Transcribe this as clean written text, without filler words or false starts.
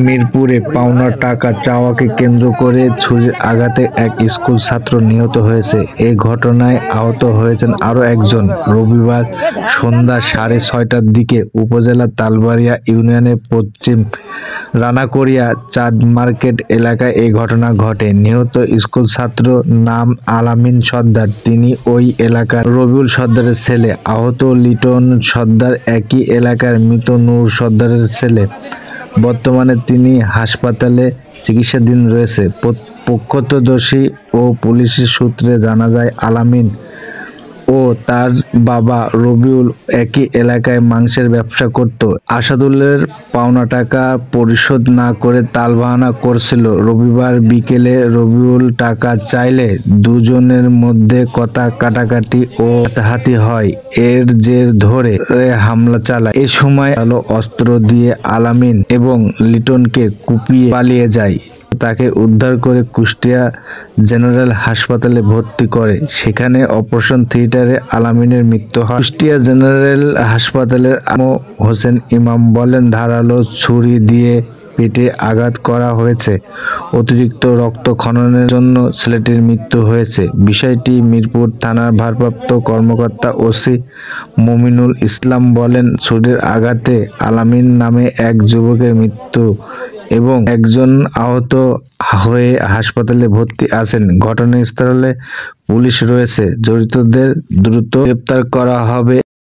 মিরপুরে পাওনা টাকা চাওয়াকে কেন্দ্র করে ছুরির আঘাতে এক স্কুল ছাত্র নিহত হয়েছে। এ ঘটনায় আহত হয়েছেন আরও একজন। রবিবার সন্ধ্যা 6:30টার দিকে উপজেলার তালবাড়িয়া ইউনিয়নের পশ্চিম রানাকড়িয়া চাঁদ মার্কেট এলাকায় এই ঘটনা ঘটে। নিহত স্কুল ছাত্র নাম আলামিন সর্দার। তিনি ওই এলাকার রবিউল সর্দারের ছেলে। আহত লিটন সর্দার একই এলাকার মৃত নূর সর্দারের ছেলে। বর্তমানে তিনি হাসপাতালে চিকিৎসাধীন রয়েছে। প্রত্যক্ষদর্শী ও পুলিশের সূত্রে জানা যায়, আলামিন ও তার বাবা রবিউল একই এলাকায় মাংসের ব্যবসা করত। আসাদুলের পাওনা টাকা পরিশোধ না করে তালবাহানা করছিল। রবিবার বিকেলে রবিউল টাকা চাইলে দুজনের মধ্যে কথা কাটাকাটি ও হাতাহাতি হয়। এর জের ধরে হামলা চালায়। এ সময় অস্ত্র দিয়ে আলামিন এবং লিটনকে কুপিয়ে পালিয়ে যায়। তাকে উদ্ধার করে কুষ্টিয়া জেনারেল হাসপাতালে ভর্তি করে। সেখানে অপারেশন থিয়েটারে আলামিনের মৃত্যু হয়। কুষ্টিয়া জেনারেল হাসপাতালের হোসেন ইমাম বলেন, ধারালো ছুরি দিয়ে পেটে আঘাত করা হয়েছে। অতিরিক্ত রক্তক্ষরণের জন্য ছেলেটির মৃত্যু হয়েছে। বিষয়টি মিরপুর থানার ভারপ্রাপ্ত কর্মকর্তা ওসি মমিনুল ইসলাম বলেন, ছুরির আঘাতে আলামিন নামে এক যুবকের মৃত্যু এবং একজন আহত হয়ে হাসপাতালে ভর্তি আছেন। ঘটনাস্থলে পুলিশ রয়েছে। জড়িতদের দ্রুত গ্রেপ্তার করা হবে।